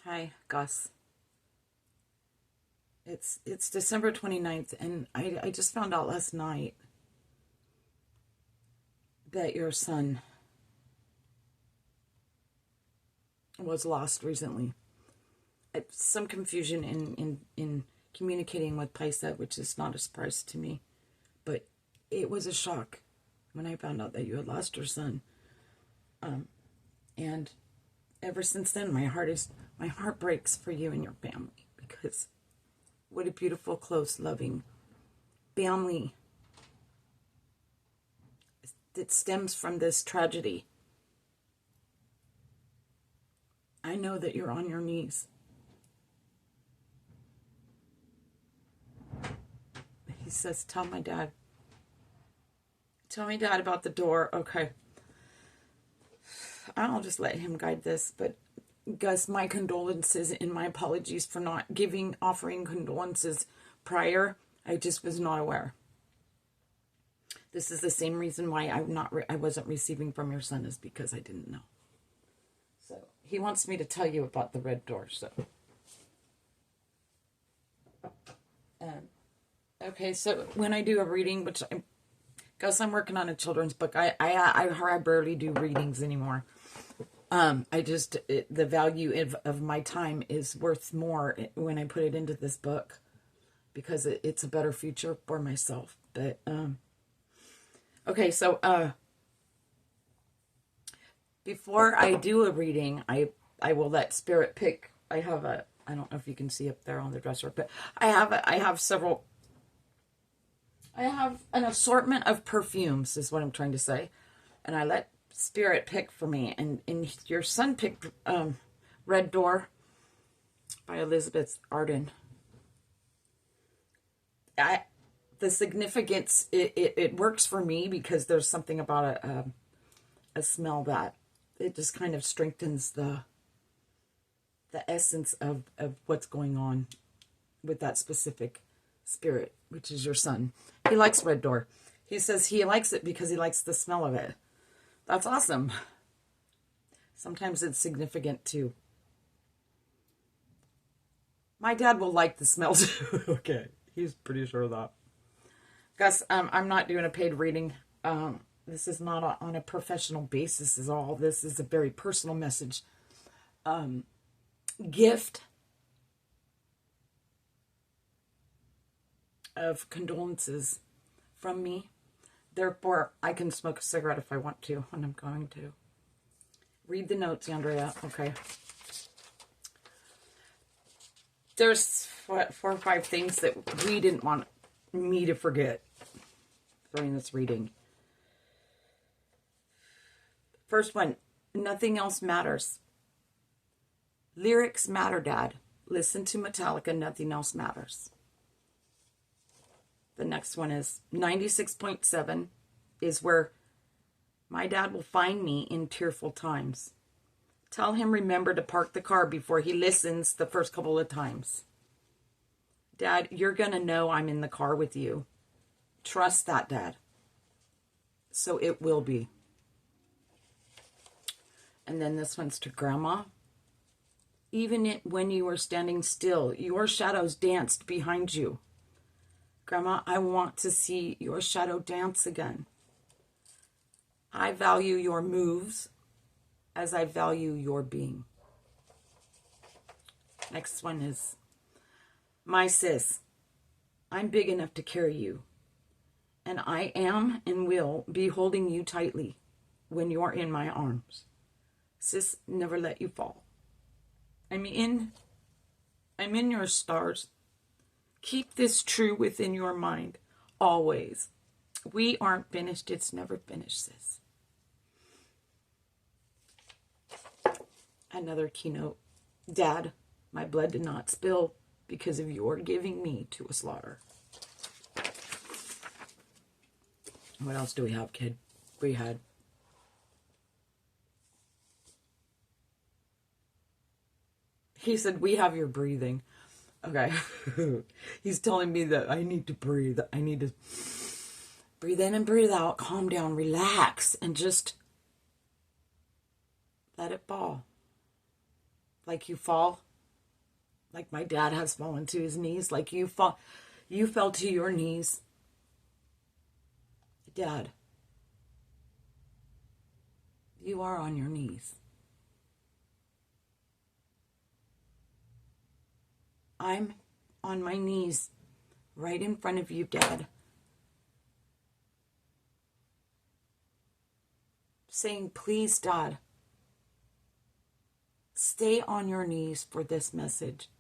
Hi, Gus. It's December 29th, and I just found out last night that your son was lost recently. Some confusion in communicating with Paisa, which is not a surprise to me, but it was a shock when I found out that you had lost your son. And ever since then, my heart breaks for you and your family, because what a beautiful, close, loving family that stems from this tragedy. I know that you're on your knees. He says, tell my dad. Tell me, Dad, about the door. Okay. I'll just let him guide this. But Gus, my condolences and my apologies for not offering condolences prior. I just was not aware. This is the same reason why I wasn't receiving from your son, is because I didn't know. So he wants me to tell you about the red door. So, okay. So when I do a reading, Gus, I'm working on a children's book. I barely do readings anymore. The value of my time is worth more when I put it into this book, because it's a better future for myself. But, okay, so, before I do a reading, I will let Spirit pick. I don't know if you can see up there on the dresser, but I have an assortment of perfumes, is what I'm trying to say. And I let Spirit pick for me. And your son picked Red Door by Elizabeth Arden. The significance, it works for me because there's something about a smell that it just kind of strengthens the essence of what's going on with that specific spirit, which is your son. He likes Red Door. He says he likes it because he likes the smell of it. That's awesome. Sometimes it's significant too. My dad will like the smell too. Okay, he's pretty sure of that. Gus, I'm not doing a paid reading. This is not on a professional basis at all. This is a very personal message. Gift of condolences from me. Therefore, I can smoke a cigarette if I want to, and I'm going to. Read the notes, Andrea. Okay. There's 4 or 5 things that we didn't want me to forget during this reading. First one, nothing else matters. Lyrics matter, Dad. Listen to Metallica, nothing else matters. The next one is 96.7 is where my dad will find me in tearful times. Tell him remember to park the car before he listens the first couple of times. Dad, you're going to know I'm in the car with you. Trust that, Dad. So it will be. And then this one's to Grandma. Even when you were standing still, your shadows danced behind you. Grandma, I want to see your shadow dance again. I value your moves as I value your being. Next one is, my sis, I'm big enough to carry you. And I am and will be holding you tightly when you're in my arms. Sis, never let you fall. I'm in your stars. Keep this true within your mind, always. We aren't finished. It's never finished, sis. Another keynote. Dad, my blood did not spill because of your giving me to a slaughter. What else do we have, kid? We had he said, we have your breathing. Okay. He's telling me that I need to breathe. I need to breathe in and breathe out, calm down, relax, and just let it fall. Like you fall like my dad has fallen to his knees, like you fell to your knees. Dad, you are on your knees. I'm on my knees right in front of you, Dad, saying, please, Dad, stay on your knees for this message.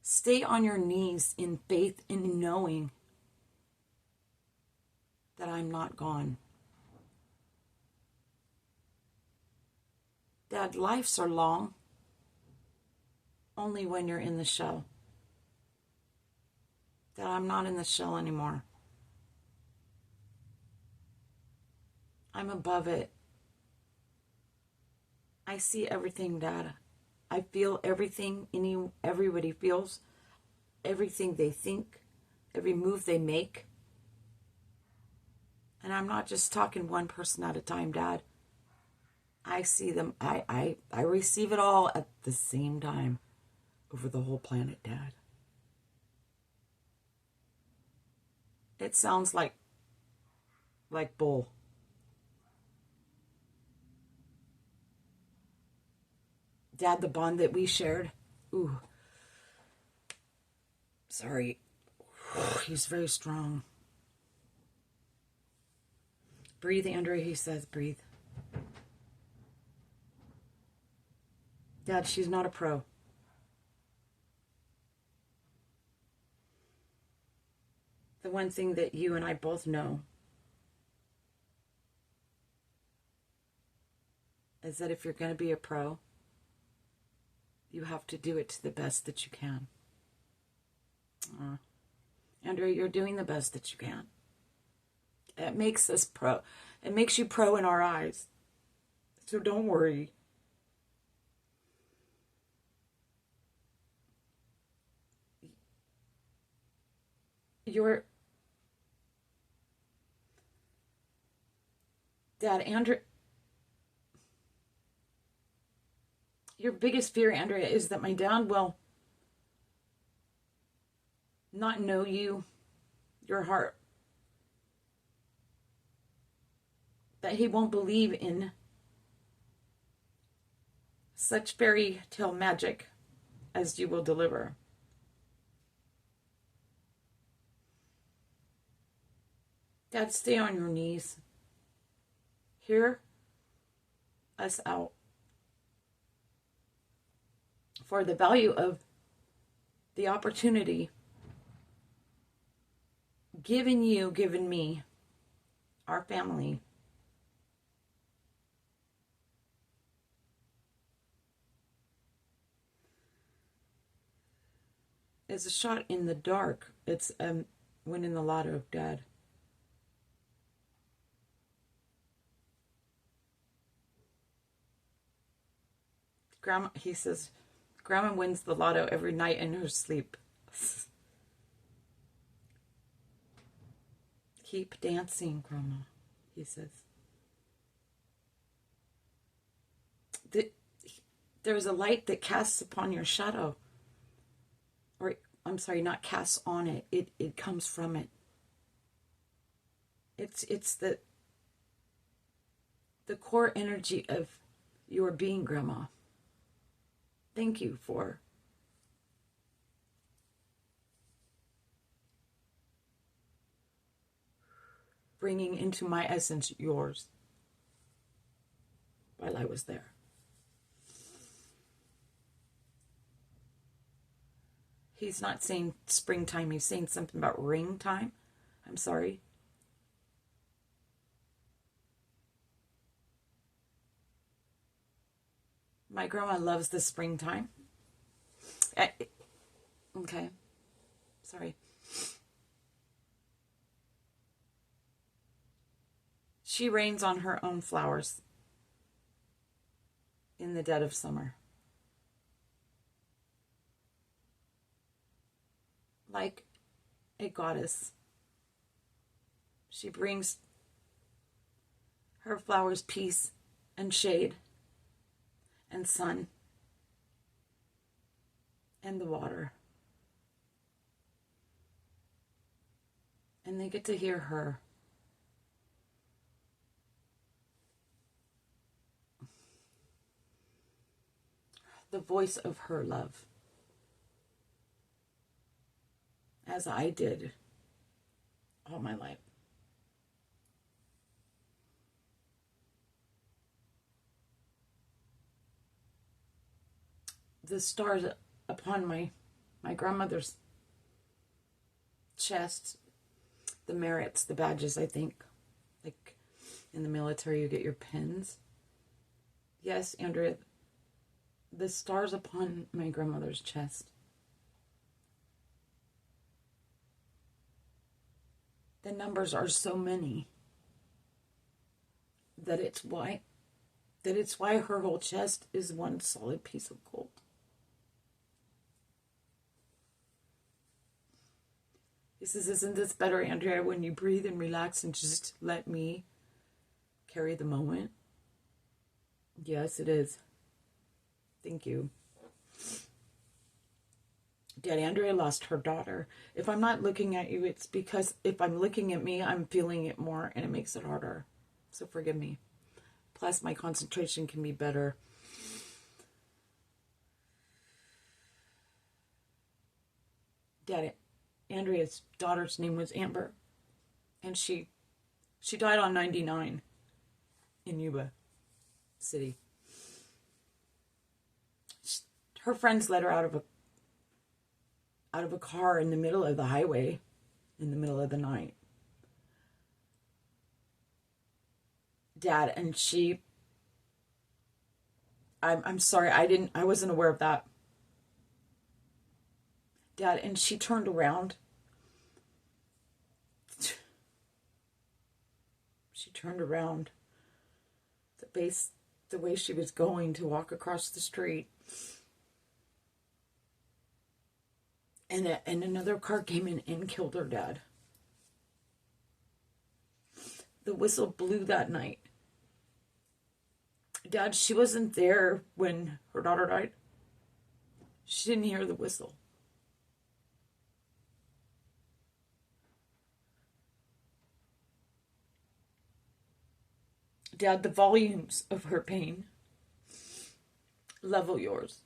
Stay on your knees in faith, in knowing that I'm not gone. Dad, lives are long only when you're in the shell. Dad, I'm not in the shell anymore. I'm above it. I see everything, Dad. I feel everything everybody feels, everything they think, every move they make. And I'm not just talking one person at a time, Dad. I see them. I receive it all at the same time over the whole planet, Dad. It sounds like bull. Dad, the bond that we shared. Ooh. Sorry. He's very strong. Breathe, Andrea, he says, breathe. Dad, she's not a pro. The one thing that you and I both know is that if you're going to be a pro, you have to do it to the best that you can. Andrea, you're doing the best that you can. It makes us pro. It makes you pro in our eyes. So don't worry. Dad, Andrea, your biggest fear, Andrea, is that my dad will not know you, your heart. That he won't believe in such fairy tale magic as you will deliver. Dad, stay on your knees. Hear us out. For the value of the opportunity given you, given me, our family, is a shot in the dark. It's winning the lotto, Dad. Grandma, he says, Grandma wins the lotto every night in her sleep. Keep dancing, Grandma, he says. There's a light that casts upon your shadow. Or, I'm sorry, not casts on it. It comes from it. It's the core energy of your being, Grandma. Thank you for bringing into my essence yours while I was there. He's not saying springtime. He's saying something about ring time. I'm sorry. My grandma loves the springtime. Okay. Sorry. She rains on her own flowers in the dead of summer. Like a goddess, she brings her flowers peace and shade and sun and the water. And they get to hear her. The voice of her love. As I did all my life. The stars upon my grandmother's chest, the merits, the badges, I think. Like in the military, you get your pins. Yes, Andrea, the stars upon my grandmother's chest. The numbers are so many that it's why her whole chest is one solid piece of gold. He says, isn't this better, Andrea, when you breathe and relax and just let me carry the moment? Yes, it is. Thank you. Dad, Andrea lost her daughter. If I'm not looking at you, it's because if I'm looking at me, I'm feeling it more and it makes it harder. So forgive me. Plus, my concentration can be better. Dad, Andrea's daughter's name was Amber. And she died on 99 in Yuba City. Her friends let her out of a car in the middle of the highway in the middle of the night. Dad, and I'm sorry, I wasn't aware of that. Dad, and she turned around. She turned around the way she was going to walk across the street. And another car came in and killed her, Dad. The whistle blew that night. Dad, she wasn't there when her daughter died. She didn't hear the whistle. Dad, the volumes of her pain level yours.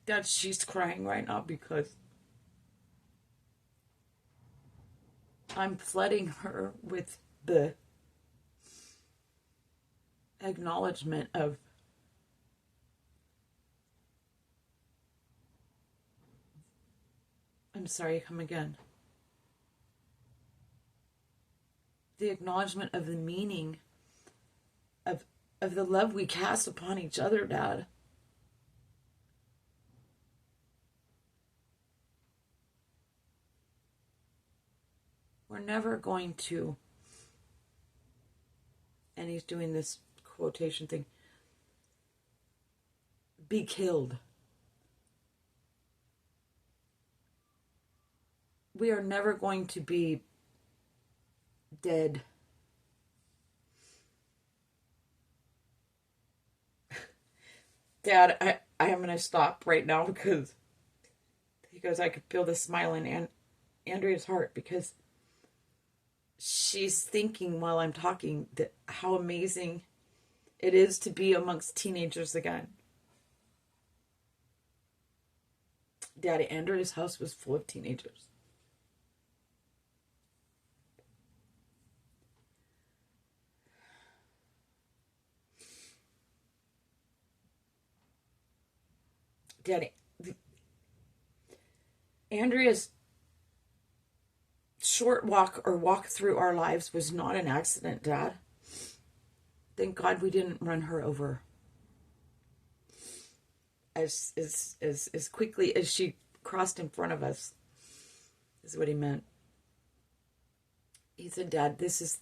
Dad, she's crying right now because I'm flooding her with the acknowledgement of I'm sorry, come again. The acknowledgement of the meaning of the love we cast upon each other, Dad. We're never going to, and he's doing this quotation thing, be killed. We are never going to be dead. Dad, I am going to stop right now because I could feel the smile in Andrea's heart because she's thinking while I'm talking that how amazing it is to be amongst teenagers again. Daddy, Andrea's house was full of teenagers. Daddy, Andrea's short walk through our lives was not an accident, Dad. Thank God we didn't run her over as quickly as she crossed in front of us, is what he meant. He said, Dad, this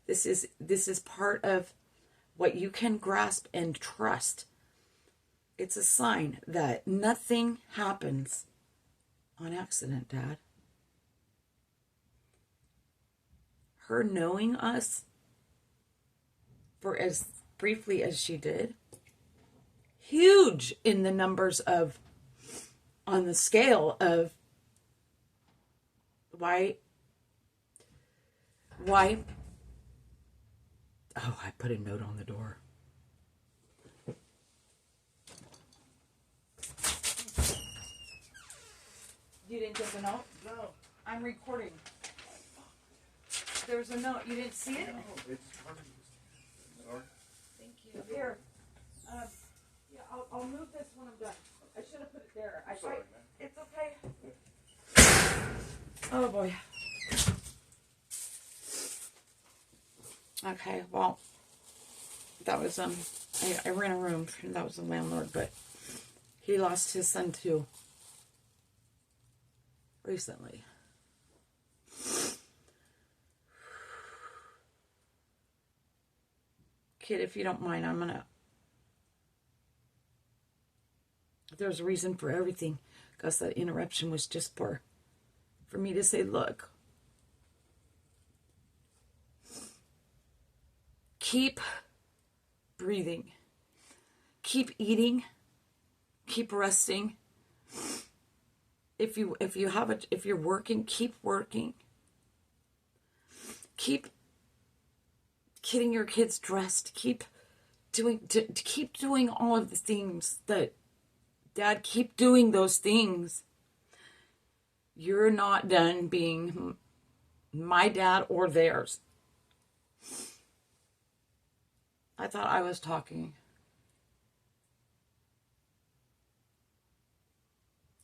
is part of what you can grasp and trust. It's a sign that nothing happens on accident, Dad. Her knowing us for as briefly as she did huge in the numbers of, on the scale of why, oh, I put a note on the door. You didn't get the note? No. I'm recording. There's a note. You didn't see it? No, it's hard. Sorry. Thank you. Here. Yeah, I'll move this when I'm done. I should have put it there. Sorry, man. It's okay. Oh boy. Okay, well, that was I ran a room. That was the landlord, but he lost his son too recently. Kid, if you don't mind, there's a reason for everything. Because that interruption was just for me to say, look, keep breathing, keep eating, keep resting. If you're working, keep working. Keep getting your kids dressed. Keep doing all of the things that, Dad, keep doing those things. You're not done being my dad or theirs. I thought I was talking.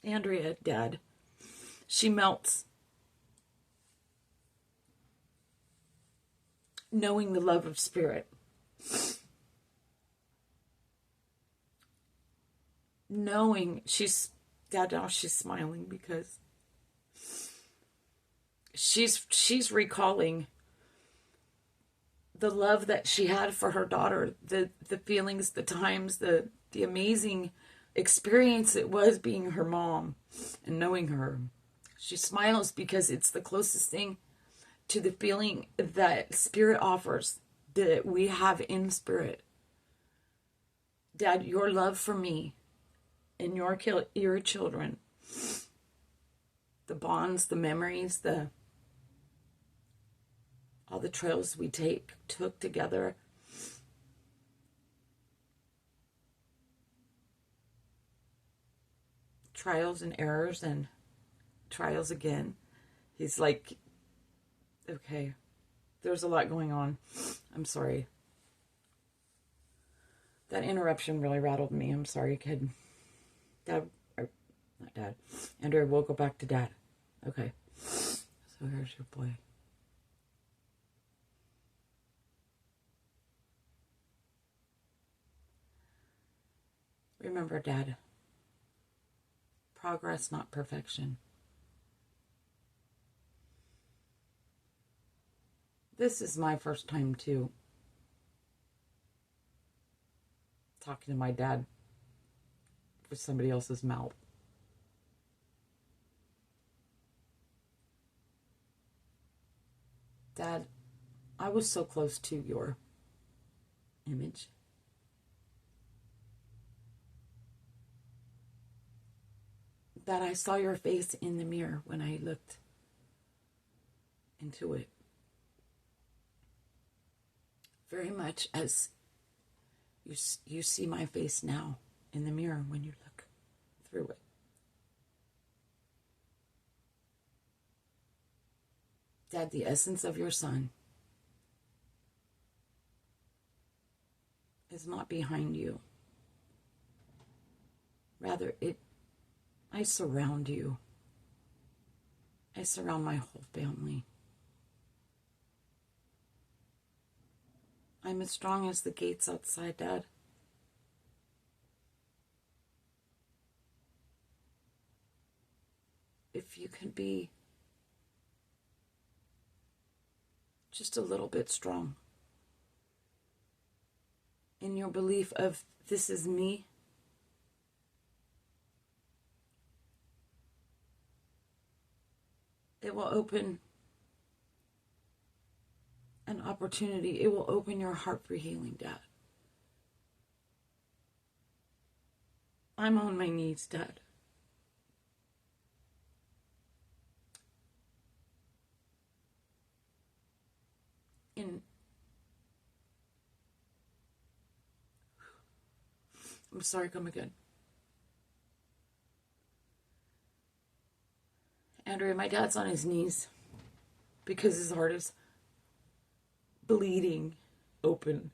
Andrea, Dad, she melts. Knowing the love of Spirit. Knowing Dad, now she's smiling because she's recalling the love that she had for her daughter, the feelings, the times, the amazing experience it was being her mom and knowing her. She smiles because it's the closest thing to the feeling that Spirit offers, that we have in Spirit. Dad, your love for me and your children, the bonds, the memories, all the trails we took together. Trials and errors and trials again. He's like, okay, there's a lot going on. I'm sorry. That interruption really rattled me. I'm sorry, kid. Dad, not Dad. Andrea, we'll go back to Dad. Okay. So here's your boy. Remember, Dad, progress, not perfection. This is my first time, too, talking to my dad with somebody else's mouth. Dad, I was so close to your image. That I saw your face in the mirror when I looked into it. Very much as you see my face now in the mirror when you look through it. Dad, the essence of your son is not behind you. Rather, I surround you. I surround my whole family. I'm as strong as the gates outside, Dad. If you can be just a little bit strong in your belief of this is me, it will open an opportunity. It will open your heart for healing, Dad. I'm on my knees, Dad. In I'm sorry, come again. Andrea, my dad's on his knees because his heart is bleeding open,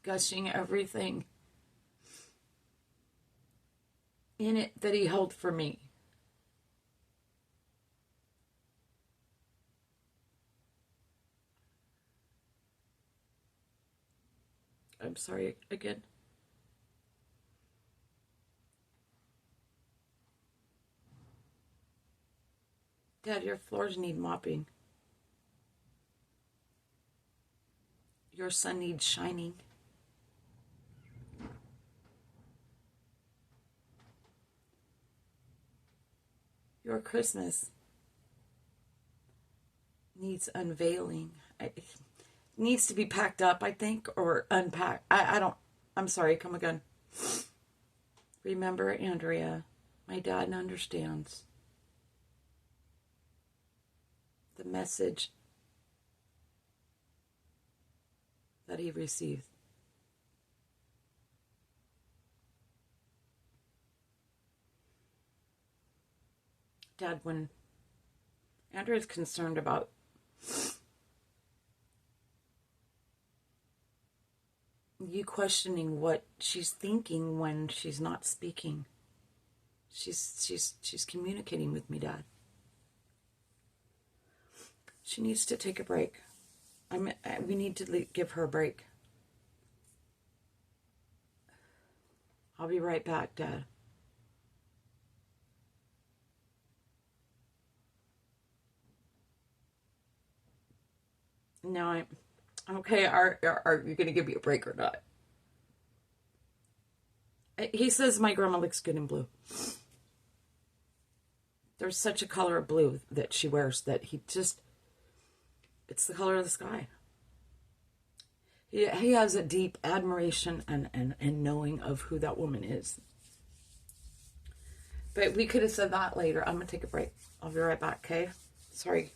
gushing everything in it that he held for me. I'm sorry again. Dad, your floors need mopping. Your sun needs shining. Your Christmas needs unveiling. It needs to be packed up, I think, or unpacked. I'm sorry, come again. Remember, Andrea, my dad understands the message that he received. Dad, when Andrea is concerned about you questioning what she's thinking when she's not speaking, she's communicating with me, Dad. She needs to take a break. We need to give her a break. I'll be right back, Dad. No, I'm okay. Are you going to give me a break or not? He says my grandma looks good in blue. There's such a color of blue that she wears that it's the color of the sky. He has a deep admiration and knowing of who that woman is. But we could have said that later. I'm going to take a break. I'll be right back, okay? Sorry.